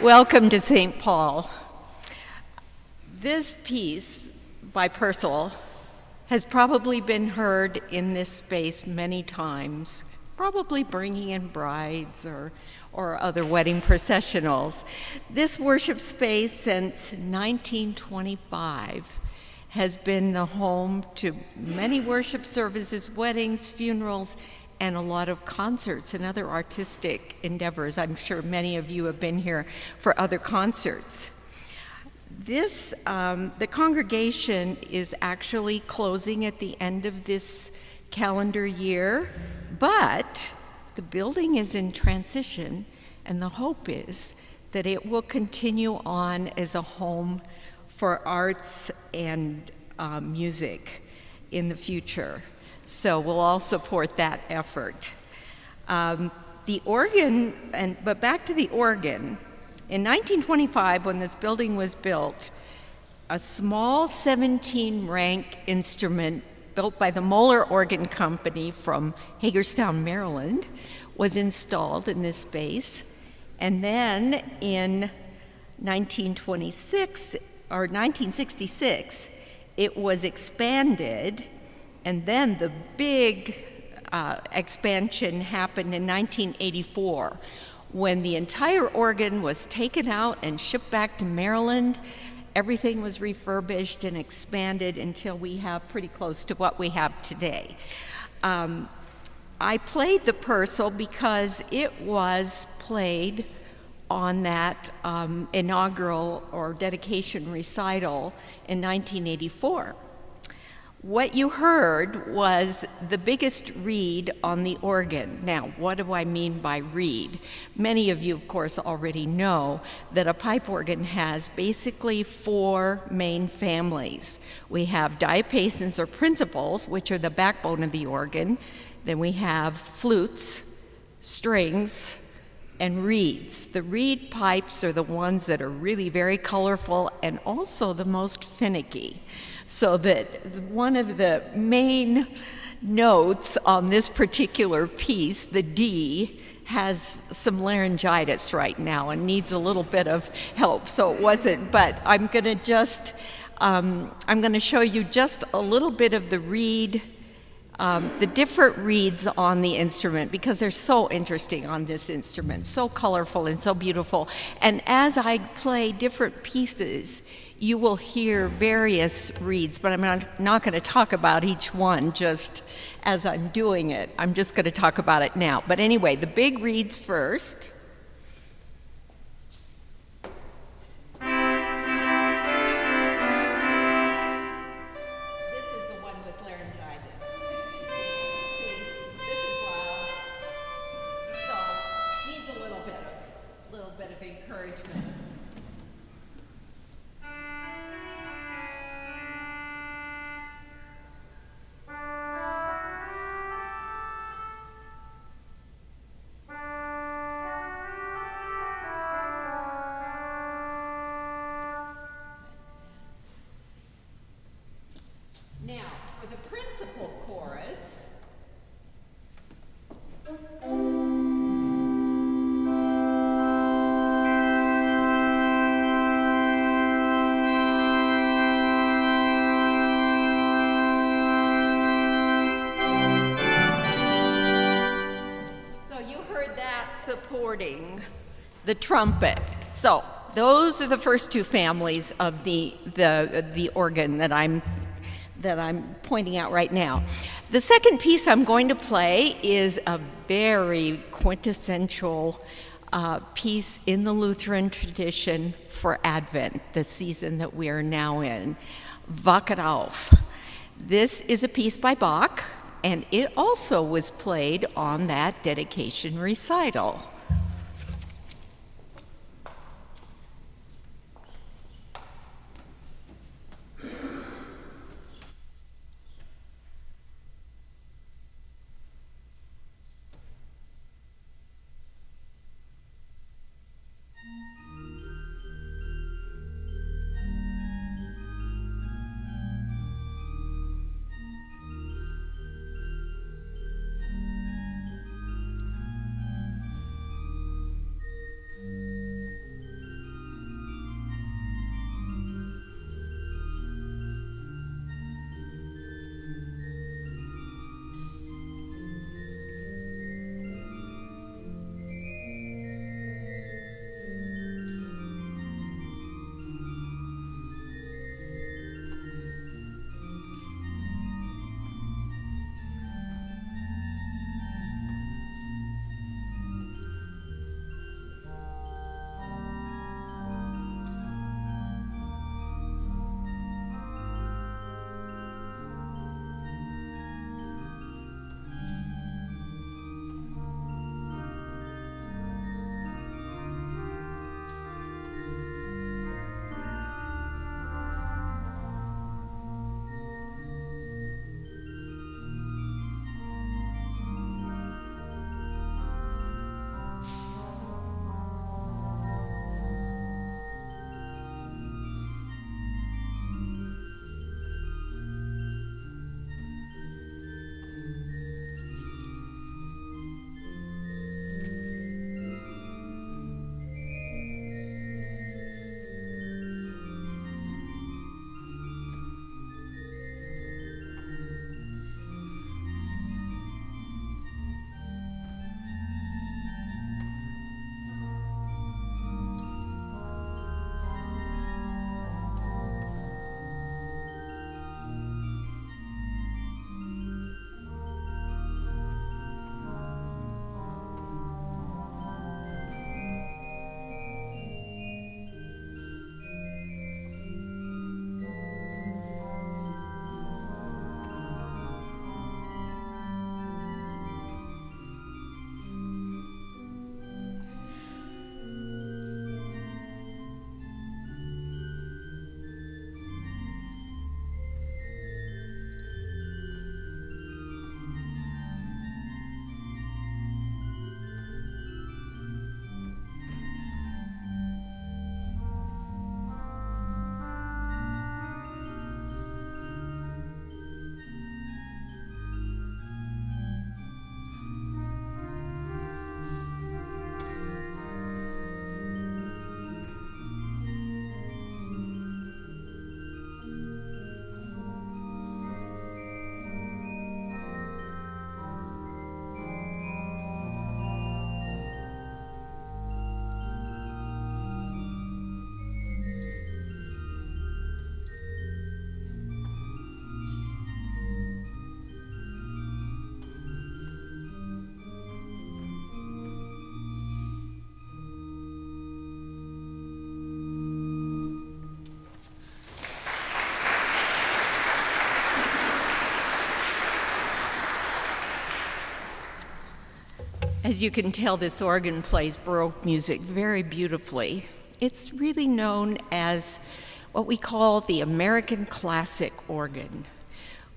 Welcome to St. Paul. This piece by Purcell has probably been heard in this space many times, probably bringing in brides or other wedding processionals. This worship space since 1925 has been the home to many worship services, weddings, funerals, and a lot of concerts and other artistic endeavors. I'm sure many of you have been here for other concerts. The congregation is actually closing at the end of this calendar year, but the building is in transition, and the hope is that it will continue on as a home for arts and music in the future. So we'll all support that effort. The organ, but back to the organ. In 1925, when this building was built, a small 17-rank instrument built by the Moeller Organ Company from Hagerstown, Maryland, was installed in this space. And then in 1966, it was expanded. And then the big expansion happened in 1984, when the entire organ was taken out and shipped back to Maryland. Everything was refurbished and expanded until we have pretty close to what we have today. I played the Purcell because it was played on that inaugural or dedication recital in 1984. What you heard was the biggest reed on the organ. Now, what do I mean by reed? Many of you, of course, already know that a pipe organ has basically four main families. We have diapasons or principals, which are the backbone of the organ. Then we have flutes, strings, and reeds. The reed pipes are the ones that are really very colorful and also the most finicky. So that one of the main notes on this particular piece, the D, has some laryngitis right now and needs a little bit of help. So it wasn't, but I'm going to show you just a little bit of the reed, the different reeds on the instrument, because they're so interesting on this instrument, so colorful and so beautiful. And as I play different pieces, you will hear various reeds, but I'm not going to talk about each one just as I'm doing it. I'm just going to talk about it now. But anyway, the big reeds first. This is the one with laryngitis. See, this is loud, so needs a little bit of encouragement. Now, for the principal chorus, so you heard that supporting the trumpet. So those are the first two families of the organ that I'm pointing out right now. The second piece I'm going to play is a very quintessential piece in the Lutheran tradition for Advent, the season that we are now in, Wachet auf. This is a piece by Bach, and it also was played on that dedication recital. As you can tell, this organ plays Baroque music very beautifully. It's really known as what we call the American classic organ,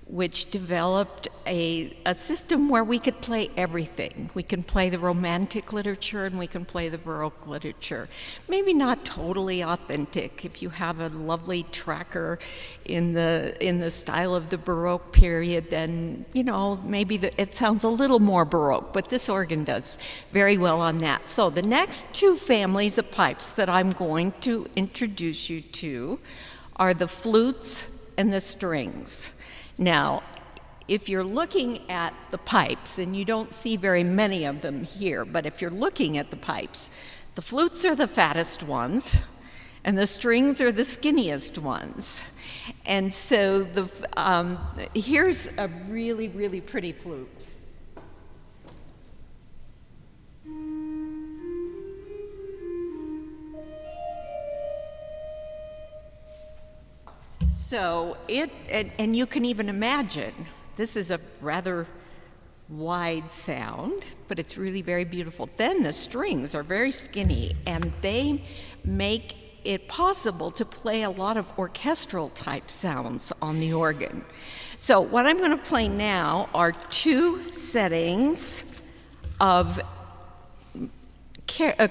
which developed a system where we could play everything. We can play the Romantic literature and we can play the Baroque literature. Maybe not totally authentic. If you have a lovely tracker in the style of the Baroque period, then, you know, maybe it sounds a little more Baroque, but this organ does very well on that. So the next two families of pipes that I'm going to introduce you to are the flutes and the strings. Now, if you're looking at the pipes, and you don't see very many of them here, but if you're looking at the pipes, the flutes are the fattest ones, and the strings are the skinniest ones. And so here's a really, really pretty flute. So and you can even imagine, this is a rather wide sound, but it's really very beautiful. Then the strings are very skinny, and they make it possible to play a lot of orchestral type sounds on the organ. So what I'm going to play now are two settings of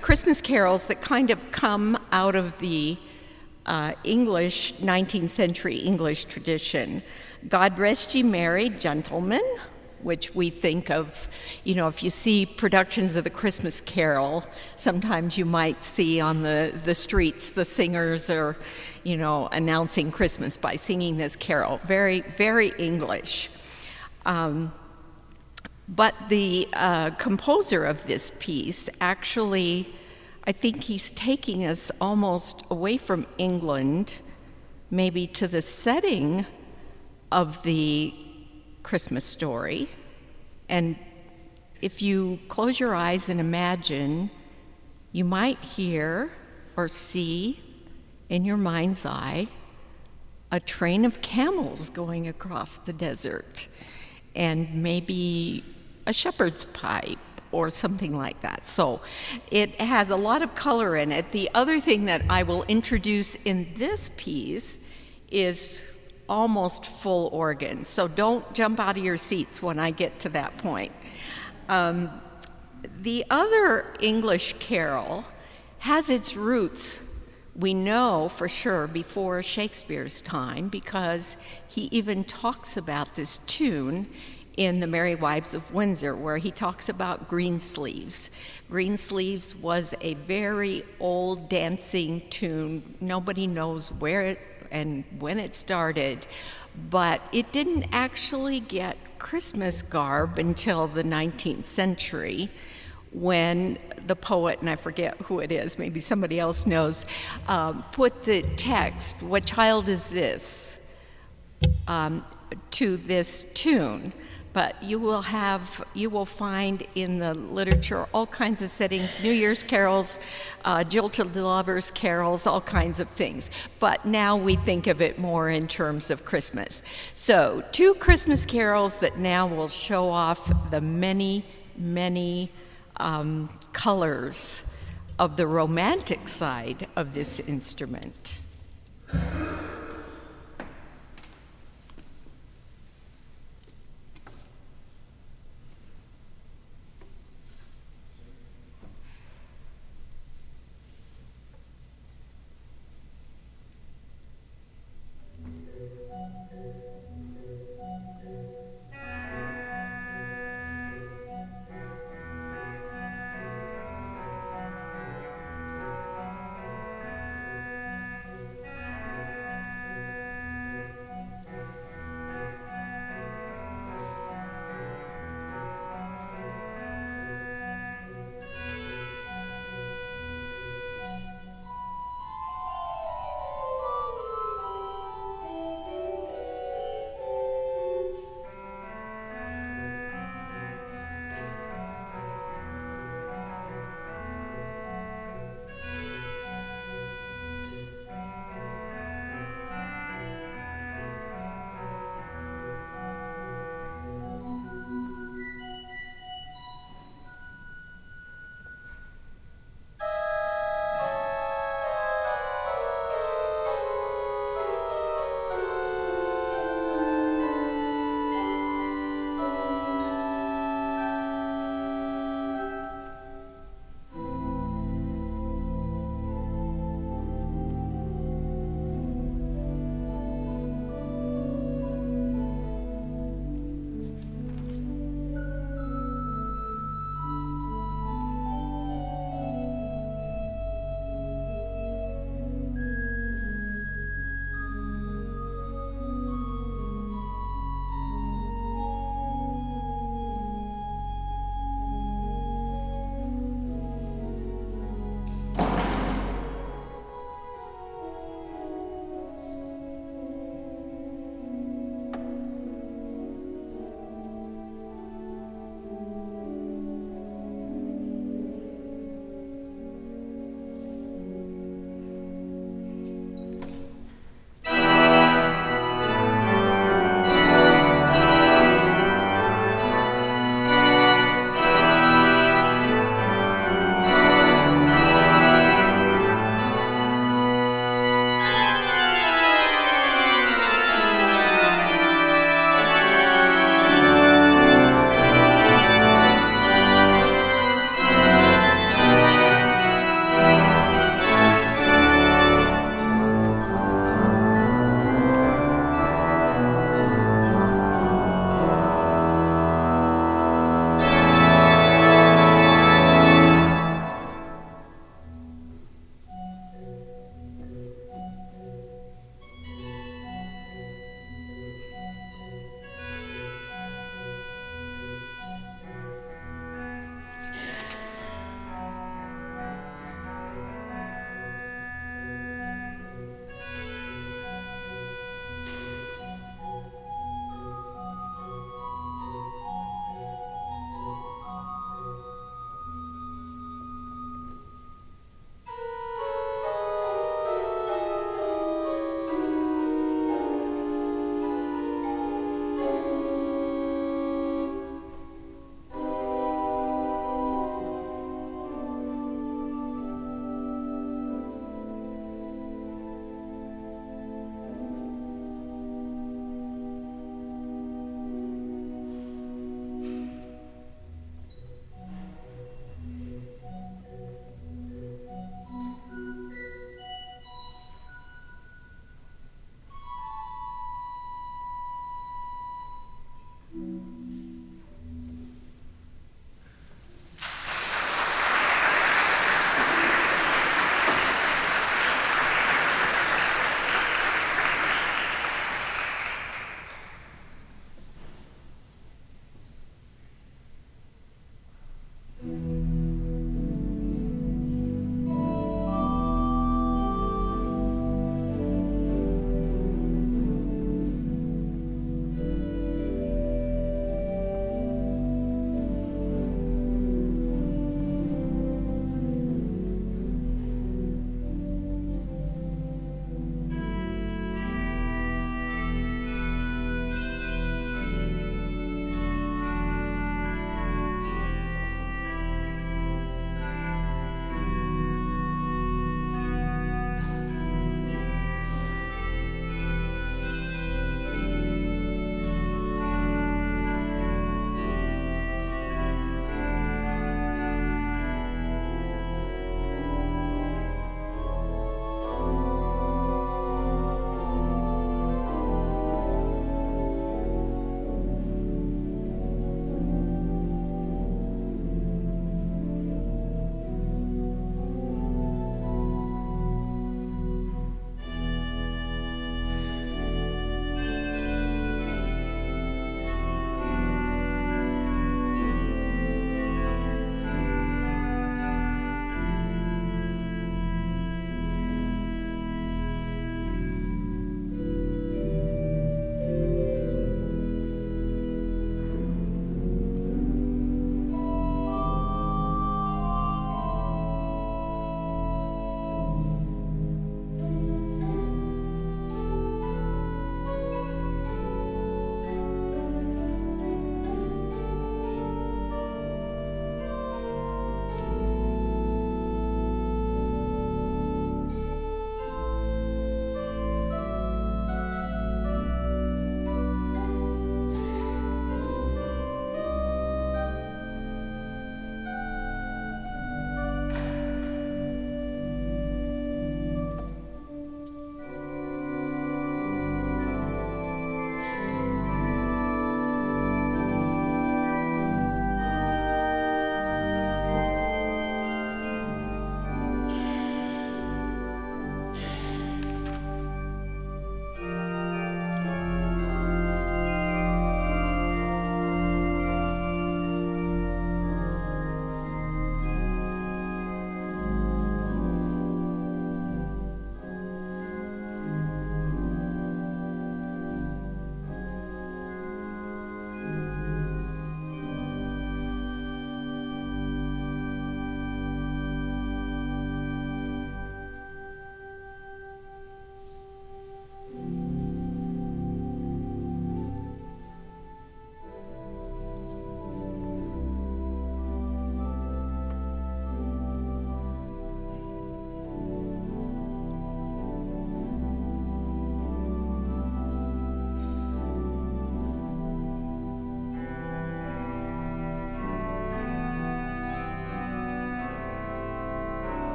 Christmas carols that kind of come out of the English, 19th century English tradition. God Rest Ye Merry Gentlemen, which we think of, you know, if you see productions of the Christmas Carol, sometimes you might see on the streets the singers are, you know, announcing Christmas by singing this carol. Very, very English. But the composer of this piece actually, I think he's taking us almost away from England, maybe to the setting of the Christmas story. And if you close your eyes and imagine, you might hear or see in your mind's eye a train of camels going across the desert, and maybe a shepherd's pipe or something like that. So it has a lot of color in it. The other thing that I will introduce in this piece is almost full organ. So don't jump out of your seats when I get to that point. The other English carol has its roots, we know for sure, before Shakespeare's time, because he even talks about this tune in The Merry Wives of Windsor, where he talks about Greensleeves. Greensleeves was a very old dancing tune. Nobody knows where it and when it started, but it didn't actually get Christmas garb until the 19th century, when the poet, and I forget who it is, maybe somebody else knows, put the text, "What child is this?" To this tune. But you will find in the literature all kinds of settings, New Year's carols, jilted lovers carols, all kinds of things. But now we think of it more in terms of Christmas. So two Christmas carols that now will show off the many, many colors of the romantic side of this instrument.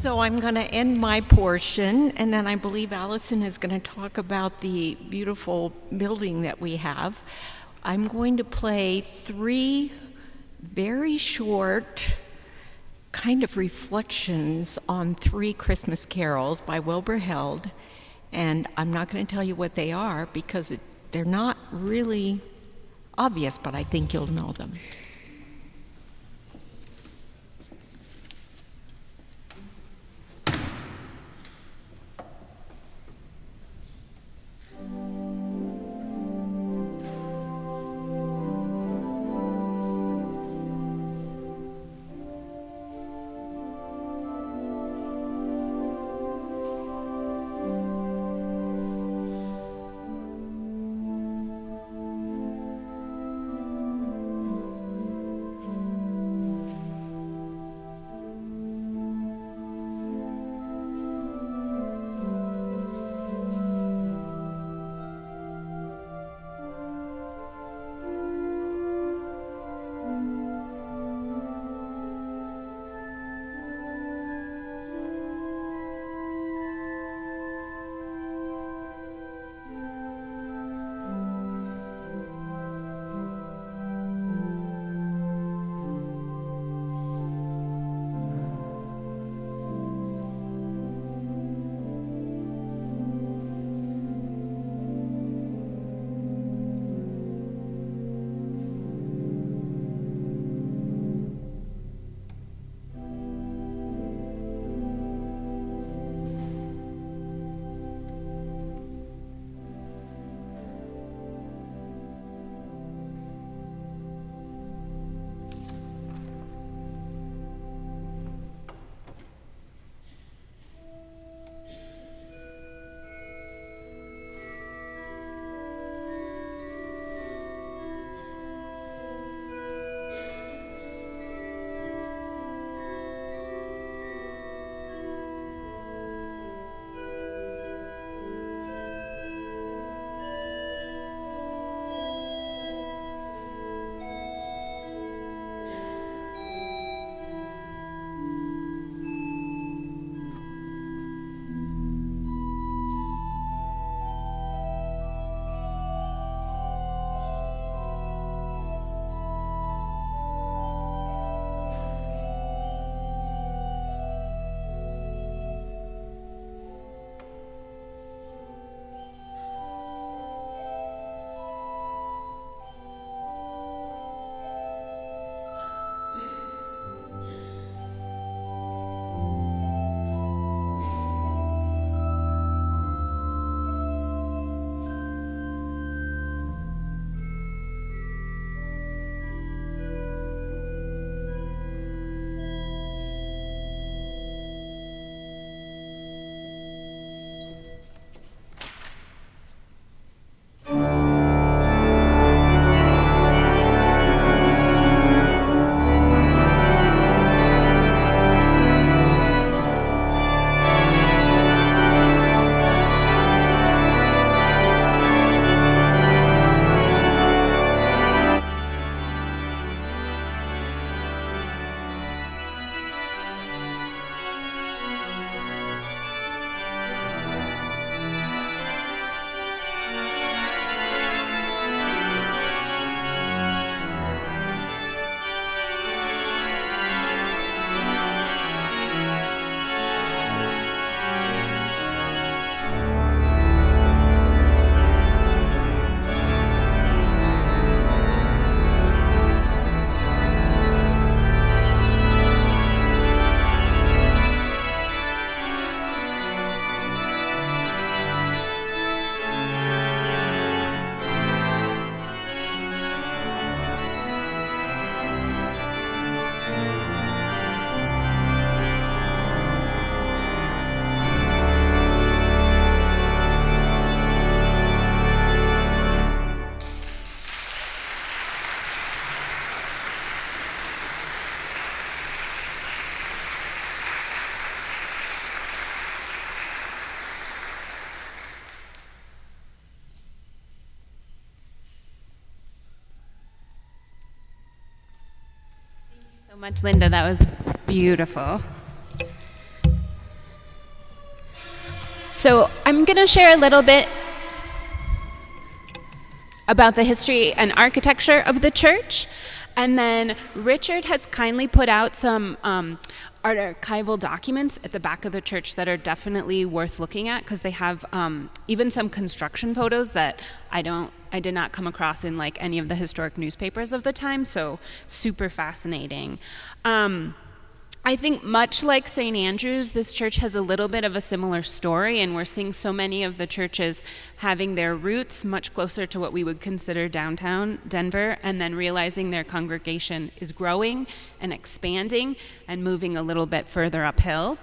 So I'm going to end my portion, and then I believe Allison is going to talk about the beautiful building that we have. I'm going to play 3 very short kind of reflections on 3 Christmas carols by Wilbur Held, and I'm not going to tell you what they are because they're not really obvious, but I think you'll know them. So much, Linda. That was beautiful. So I'm going to share a little bit about the history and architecture of the church. And then Richard has kindly put out some archival documents at the back of the church that are definitely worth looking at, because they have even some construction photos that I did not come across in like any of the historic newspapers of the time, so super fascinating. I think much like St. Andrews, this church has a little bit of a similar story, and we're seeing so many of the churches having their roots much closer to what we would consider downtown Denver, and then realizing their congregation is growing and expanding and moving a little bit further uphill.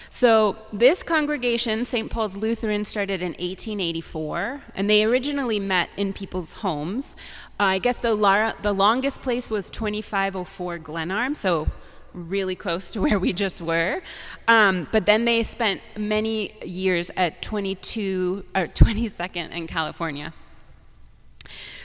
So this congregation, St. Paul's Lutheran, started in 1884, and they originally met in people's homes. I guess the longest place was 2504 Glenarm, so really close to where we just were. But then they spent many years at 22nd in California.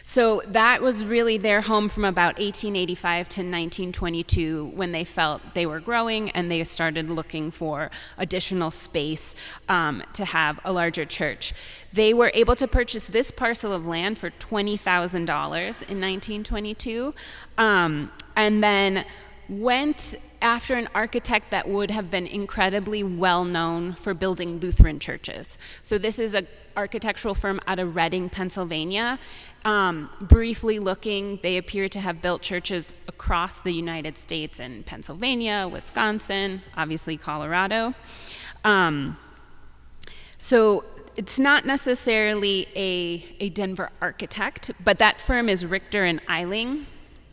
So that was really their home from about 1885 to 1922, when they felt they were growing and they started looking for additional space to have a larger church. They were able to purchase this parcel of land for $20,000 in 1922, and then went after an architect that would have been incredibly well known for building Lutheran churches. So this is an architectural firm out of Reading, Pennsylvania. Briefly looking, they appear to have built churches across the United States in Pennsylvania, Wisconsin, obviously Colorado. So it's not necessarily a Denver architect, but that firm is Richter and Eiling.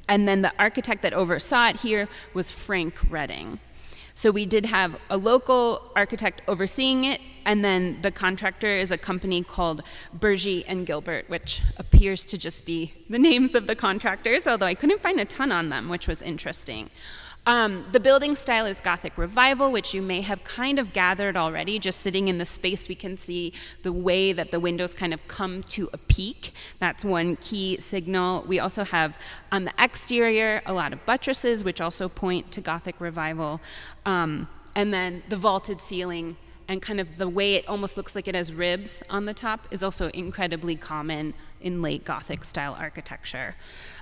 And then the architect that oversaw it here was Frank Redding. So we did have a local architect overseeing it, and then the contractor is a company called Bergy and Gilbert, which appears to just be the names of the contractors, although I couldn't find a ton on them, which was interesting. The building style is Gothic Revival, which you may have kind of gathered already. Just sitting in the space, we can see the way that the windows kind of come to a peak. That's one key signal. We also have on the exterior a lot of buttresses, which also point to Gothic Revival. And then the vaulted ceiling and kind of the way it almost looks like it has ribs on the top is also incredibly common in late Gothic style architecture.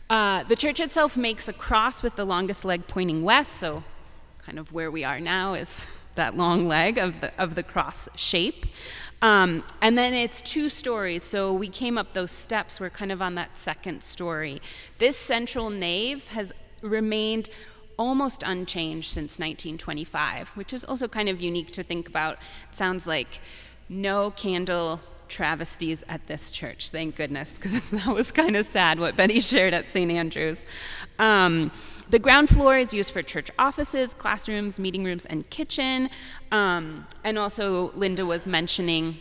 The church itself makes a cross with the longest leg pointing west, so kind of where we are now is that long leg of the cross shape. And then it's 2 stories, so we came up those steps, we're kind of on that second story. This central nave has remained almost unchanged since 1925, which is also kind of unique to think about. It sounds like no candle travesties at this church, thank goodness, because that was kind of sad what Betty shared at St. Andrews. The ground floor is used for church offices, classrooms, meeting rooms, and kitchen. And also Linda was mentioning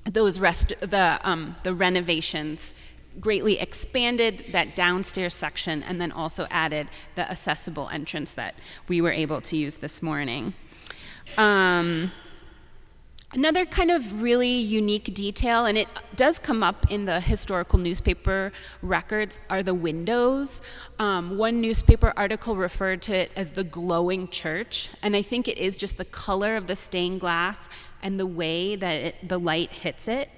those the renovations greatly expanded that downstairs section, and then also added the accessible entrance that we were able to use this morning. Another kind of really unique detail, and it does come up in the historical newspaper records, are the windows. One newspaper article referred to it as the glowing church, and I think it is just the color of the stained glass and the way that the light hits it.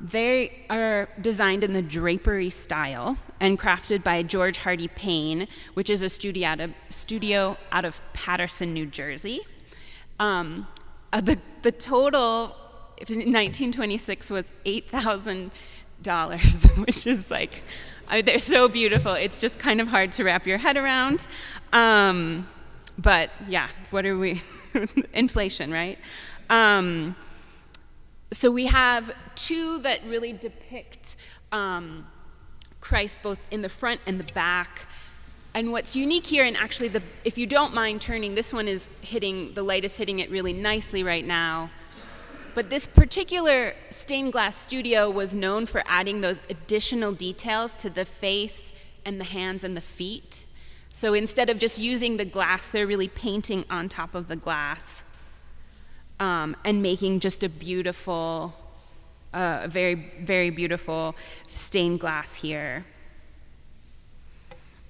They are designed in the drapery style and crafted by George Hardy Payne, which is a studio out of Paterson, New Jersey. The total in 1926 was $8,000, which is like, they're so beautiful. It's just kind of hard to wrap your head around. But yeah, what are we? Inflation, right? So we have 2 that really depict Christ both in the front and the back. And what's unique here, and actually, if you don't mind turning, this one is the light is hitting it really nicely right now. But this particular stained glass studio was known for adding those additional details to the face and the hands and the feet. So instead of just using the glass, they're really painting on top of the glass and making just a beautiful, very, very beautiful stained glass here.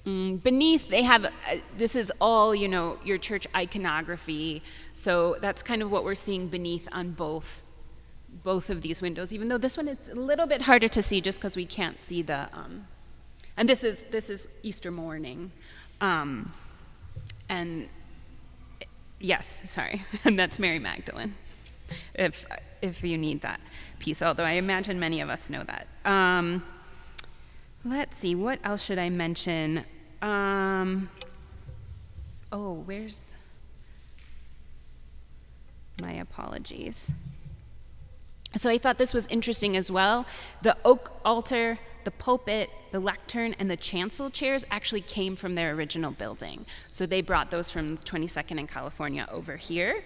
Beneath, they have, this is all, your church iconography. So that's kind of what we're seeing beneath on both of these windows, even though this one is a little bit harder to see just because we can't see the, and this is Easter morning. And yes, sorry, and that's Mary Magdalene, if you need that piece, although I imagine many of us know that. Let's see, what else should I mention? Where's my apologies. So I thought this was interesting as well. The oak altar, the pulpit, the lectern, and the chancel chairs actually came from their original building. So they brought those from 22nd and California over here.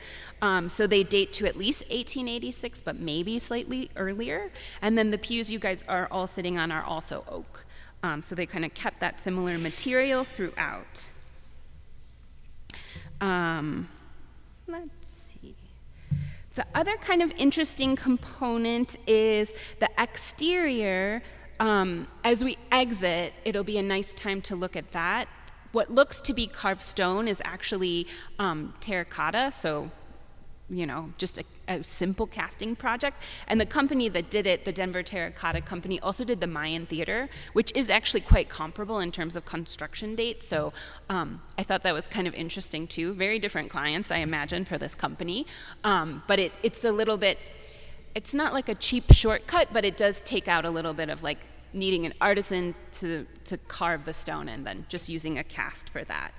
So they date to at least 1886, but maybe slightly earlier. And then the pews you guys are all sitting on are also oak. So they kind of kept that similar material throughout. Let's see. The other kind of interesting component is the exterior. As we exit, it'll be a nice time to look at that. What looks to be carved stone is actually terracotta, so just a simple casting project. And the company that did it, the Denver Terracotta Company, also did the Mayan Theater, which is actually quite comparable in terms of construction date. So I thought that was kind of interesting too. Very different clients, I imagine, for this company. But it's a little bit, it's not like a cheap shortcut, but it does take out a little bit of like needing an artisan to carve the stone and then just using a cast for that.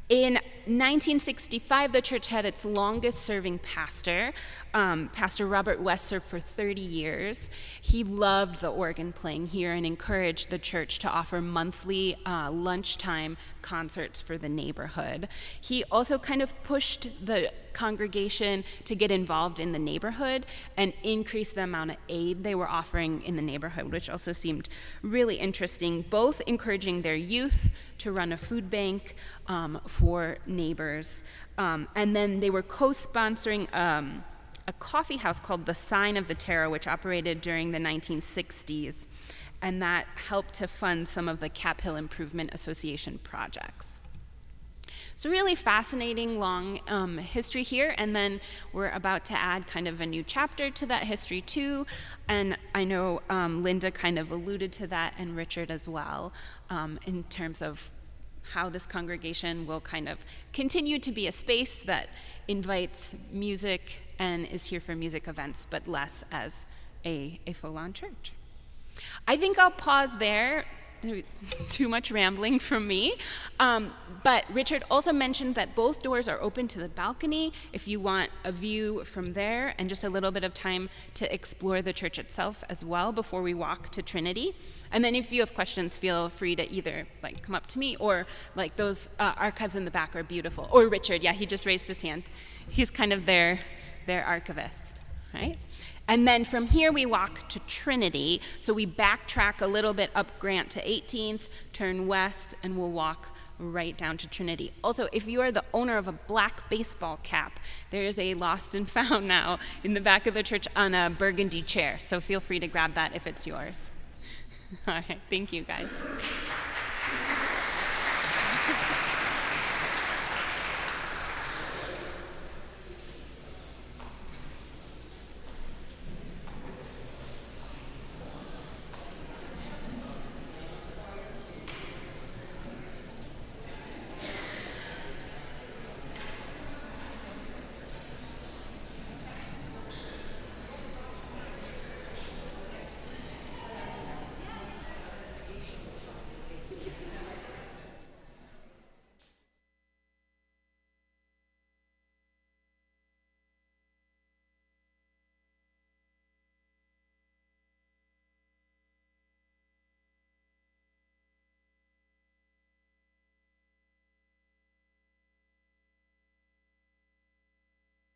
In 1965, the church had its longest-serving pastor. Pastor Robert West served for 30 years. He loved the organ playing here and encouraged the church to offer monthly lunchtime concerts for the neighborhood. He also kind of pushed the congregation to get involved in the neighborhood and increase the amount of aid they were offering in the neighborhood, which also seemed really interesting, both encouraging their youth to run a food bank for neighbors. And then they were co-sponsoring a coffee house called the Sign of the Terra, which operated during the 1960s. And that helped to fund some of the Cap Hill Improvement Association projects. So really fascinating long history here, and then we're about to add kind of a new chapter to that history too, and I know Linda kind of alluded to that, and Richard as well, in terms of how this congregation will kind of continue to be a space that invites music and is here for music events, but less as a full-on church. I think I'll pause there. Too much rambling from me. But Richard also mentioned that both doors are open to the balcony if you want a view from there and just a little bit of time to explore the church itself as well before we walk to Trinity. And then if you have questions, feel free to either come up to me or those archives in the back are beautiful. Or Richard, yeah, he just raised his hand. He's kind of their archivist, right? And then from here we walk to Trinity. So we backtrack a little bit up Grant to 18th, turn west, and we'll walk right down to Trinity. Also, if you are the owner of a black baseball cap, there is a lost and found now in the back of the church on a burgundy chair. So feel free to grab that if it's yours. All right, thank you guys.